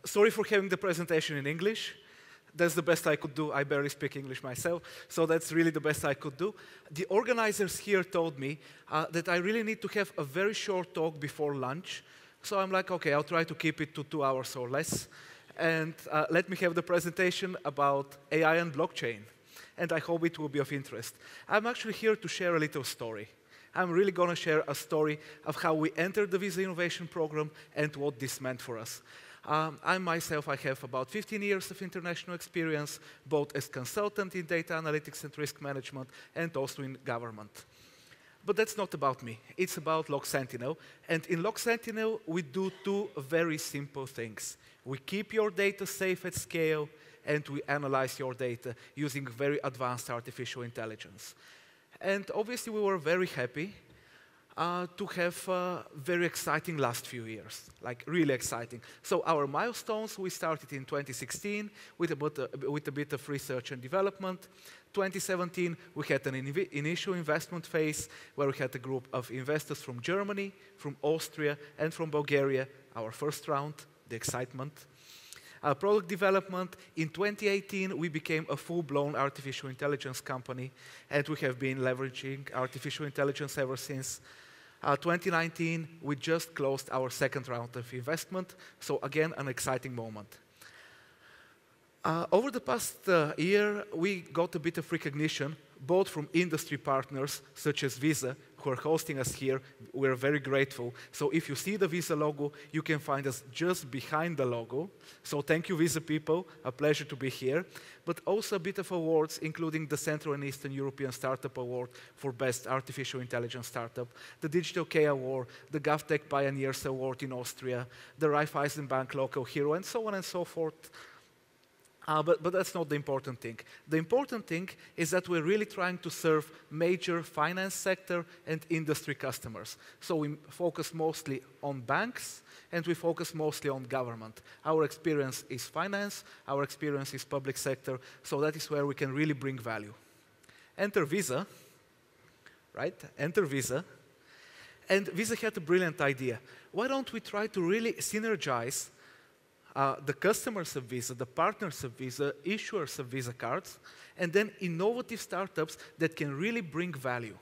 Sorry for having the presentation in English. That's the best I could do. I barely speak English myself, so that's really the best I could do. The organizers here told me that I really need to have a very short talk before lunch. So I'm like, okay, I'll try to keep it to 2 hours or less. And let me have the presentation about AI and blockchain. And I hope it will be of interest. I'm actually here to share a little story. I'm really going to share a story of how we entered the Visa Innovation Program and what this meant for us. I myself, I have about 15 years of international experience, both as consultant in data analytics and risk management, and also in government. But that's not about me. It's about Log Sentinel. And in Log Sentinel, we do two very simple things. We keep your data safe at scale, and we analyze your data using very advanced artificial intelligence. And obviously, we were very happy to have a very exciting last few years, like really exciting. So our milestones, we started in 2016 with a bit of research and development. 2017, we had an initial investment phase where we had a group of investors from Germany, from Austria, and from Bulgaria, our first round, the excitement. Product development, in 2018, we became a full-blown artificial intelligence company, and we have been leveraging artificial intelligence ever since. 2019, we just closed our second round of investment, so again, an exciting moment. Over the past year, we got a bit of recognition, both from industry partners, such as Visa, who are hosting us here. We're very grateful. So if you see the Visa logo, you can find us just behind the logo. So thank you, Visa people. A pleasure to be here. But also a bit of awards, including the Central and Eastern European Startup Award for Best Artificial Intelligence Startup, the Digital K Award, the GovTech Pioneers Award in Austria, the Raiffeisen Bank Local Hero, and so on and so forth. But that's not the important thing. The important thing is that we're really trying to serve major finance sector and industry customers. So we focus mostly on banks, and we focus mostly on government. Our experience is finance, our experience is public sector, so that is where we can really bring value. Enter Visa, right? Enter Visa. And Visa had a brilliant idea. Why don't we try to really synergize the customers of Visa, the partners of Visa, issuers of Visa cards, and then innovative startups that can really bring value.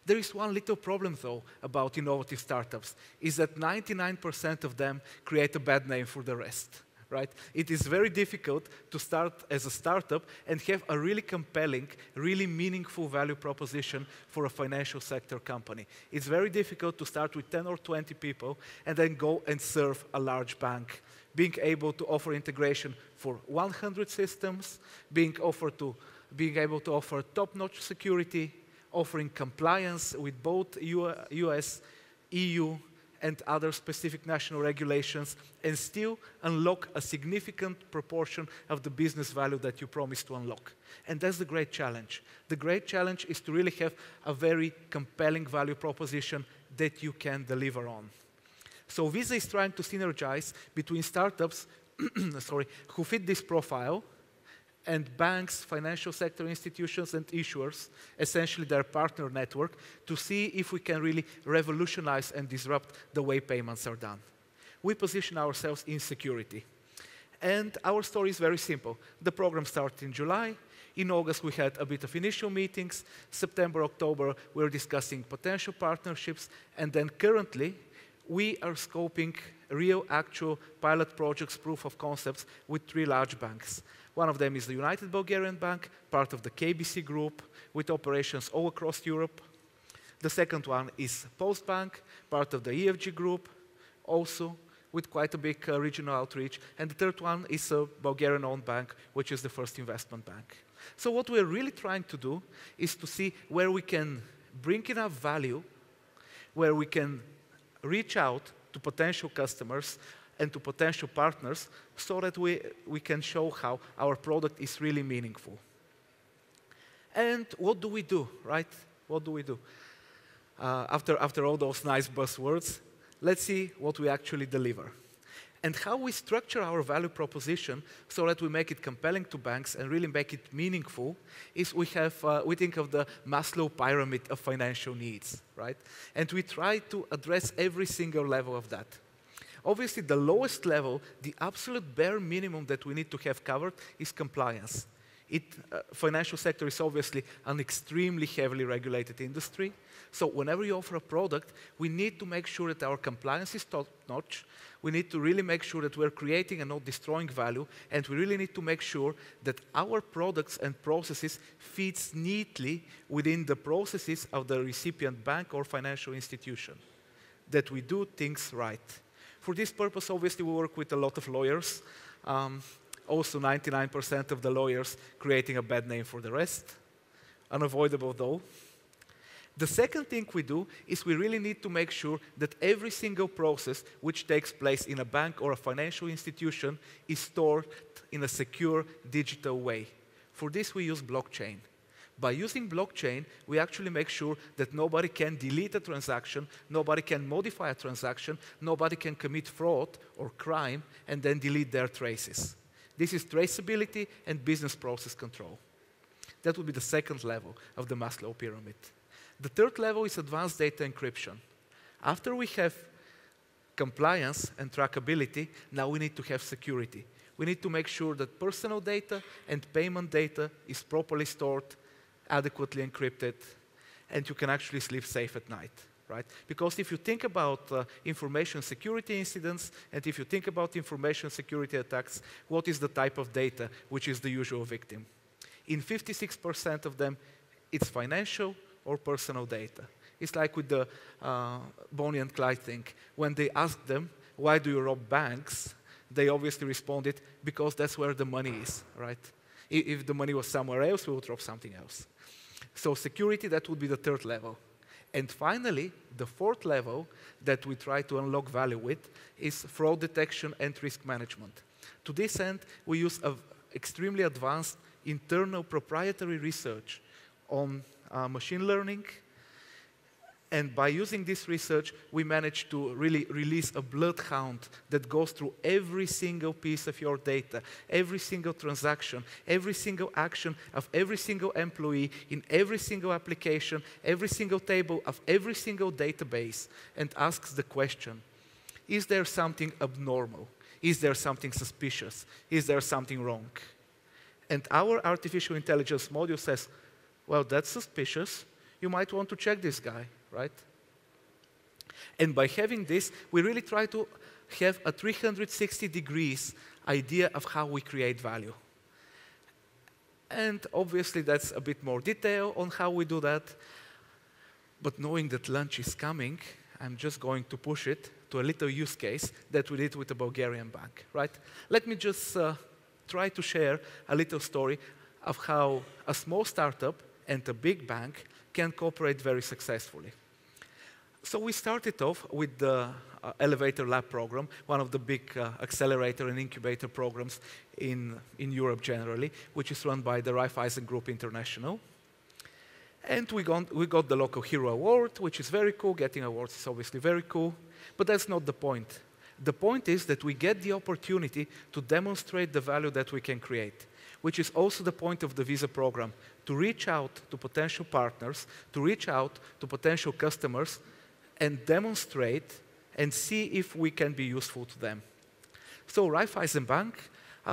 There is one little problem, though, about innovative startups, is that 99% of them create a bad name for the rest, right? It is very difficult to start as a startup and have a really compelling, really meaningful value proposition for a financial sector company. It's very difficult to start with 10 or 20 people and then go and serve a large bank. Being able to offer integration for 100 systems, being able to offer top-notch security, offering compliance with both US, EU, and other specific national regulations, and still unlock a significant proportion of the business value that you promised to unlock. And that's the great challenge. The great challenge is to really have a very compelling value proposition that you can deliver on. So Visa is trying to synergize between startups who fit this profile and banks, financial sector institutions, and issuers, essentially their partner network, to see if we can really revolutionize and disrupt the way payments are done. We position ourselves in security. And our story is very simple. The program started in July. In August, we had a bit of initial meetings. September, October, we were discussing potential partnerships. And then currently, we are scoping real, actual pilot projects, proof of concepts with 3 large banks. One of them is the United Bulgarian Bank, part of the KBC group, with operations all across Europe. The second one is Postbank, part of the EFG group, also with quite a big regional outreach. And the third one is a Bulgarian-owned bank, which is the First Investment Bank. So what we're really trying to do is to see where we can bring enough value, where we can reach out to potential customers and to potential partners so that we can show how our product is really meaningful. And what do we do, right? What do we do? After all those nice buzzwords, let's see what we actually deliver. And how we structure our value proposition so that we make it compelling to banks and really make it meaningful is we think of the Maslow pyramid of financial needs, right? And we try to address every single level of that. obviously the lowest level, the absolute bare minimum that we need to have covered is compliance. Financial sector is obviously an extremely heavily regulated industry. So whenever you offer a product, we need to make sure that our compliance is top-notch. We need to really make sure that we're creating and not destroying value. And we really need to make sure that our products and processes fits neatly within the processes of the recipient bank or financial institution, that we do things right. For this purpose, obviously, we work with a lot of lawyers. Also, 99% of the lawyers creating a bad name for the rest. Unavoidable, though. The second thing we do is we really need to make sure that every single process which takes place in a bank or a financial institution is stored in a secure digital way. For this, we use blockchain. By using blockchain, we actually make sure that nobody can delete a transaction, nobody can modify a transaction, nobody can commit fraud or crime and then delete their traces. This is traceability and business process control. That would be the second level of the Maslow pyramid. The third level is advanced data encryption. After we have compliance and trackability, now we need to have security. We need to make sure that personal data and payment data is properly stored, adequately encrypted, and you can actually sleep safe at night. Right? Because if you think about information security incidents, and if you think about information security attacks, what is the type of data which is the usual victim? In 56% of them, it's financial or personal data. It's like with the Bonnie and Clyde thing. When they asked them, why do you rob banks? They obviously responded, because that's where the money is, right? If the money was somewhere else, we would rob something else. So security, that would be the third level. And finally, the fourth level that we try to unlock value with is fraud detection and risk management. To this end, we use extremely advanced internal proprietary research on machine learning. And by using this research, we managed to really release a bloodhound that goes through every single piece of your data, every single transaction, every single action of every single employee in every single application, every single table of every single database, and asks the question, is there something abnormal? Is there something suspicious? Is there something wrong? And our artificial intelligence module says, well, that's suspicious. You might want to check this guy. Right? And by having this, we really try to have a 360 degrees idea of how we create value. And obviously, that's a bit more detail on how we do that. But knowing that lunch is coming, I'm just going to push it to a little use case that we did with a Bulgarian bank. Right? Let me just try to share a little story of how a small startup and a big bank can cooperate very successfully. So we started off with the Elevator Lab program, one of the big accelerator and incubator programs in Europe generally, which is run by the Raiffeisen Group International. And we got the Local Hero Award, which is very cool. Getting awards is obviously very cool. But that's not the point. The point is that we get the opportunity to demonstrate the value that we can create, which is also the point of the Visa program, to reach out to potential partners, to reach out to potential customers, and demonstrate and see if we can be useful to them. So Raiffeisen Bank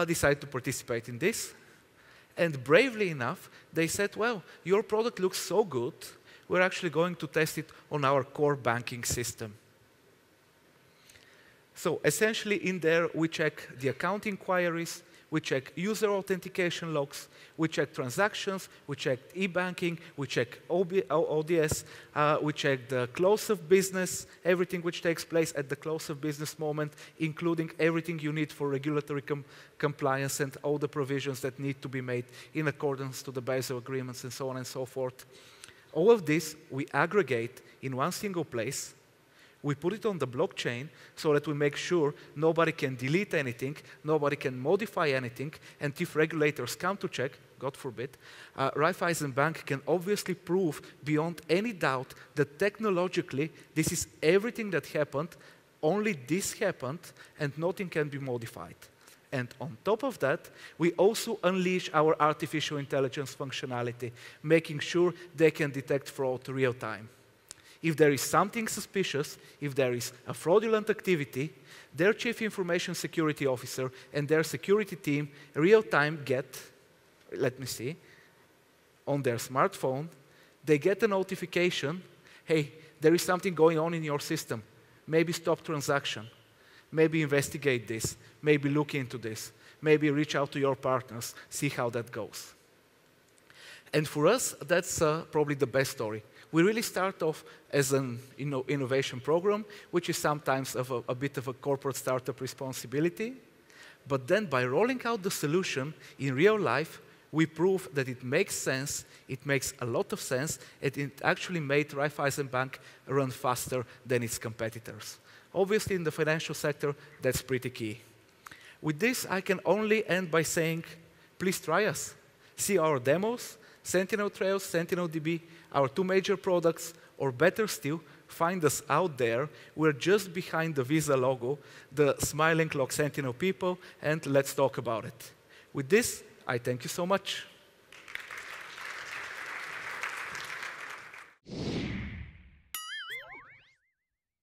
decided to participate in this, and bravely enough, they said, well, your product looks so good, we're actually going to test it on our core banking system. So essentially in there, we check the account inquiries, we check user authentication logs, we check transactions, we check e-banking, we check ODS, we check the close of business, everything which takes place at the close of business moment, including everything you need for regulatory compliance and all the provisions that need to be made in accordance to the Basel agreements and so on and so forth. All of this we aggregate in one single place. We put it on the blockchain so that we make sure nobody can delete anything, nobody can modify anything, and if regulators come to check, God forbid, Raiffeisen Bank can obviously prove beyond any doubt that technologically this is everything that happened, only this happened, and nothing can be modified. And on top of that, we also unleash our artificial intelligence functionality, making sure they can detect fraud real time. If there is something suspicious, if there is a fraudulent activity, their chief information security officer and their security team real-time get, let me see, on their smartphone, they get a notification, hey, there is something going on in your system. Maybe stop transaction. Maybe investigate this. Maybe look into this. Maybe reach out to your partners, see how that goes. And for us, that's probably the best story. We really start off as an innovation program, which is sometimes a bit of a corporate startup responsibility. But then by rolling out the solution in real life, we prove that it makes sense, it makes a lot of sense, and it actually made Raiffeisen Bank run faster than its competitors. Obviously, in the financial sector, that's pretty key. With this, I can only end by saying, please try us. See our demos, Sentinel Trails, Sentinel DB, our two major products, or better still, find us out there. We're just behind the Visa logo, the smiling clock Sentinel people, and let's talk about it. With this, I thank you so much.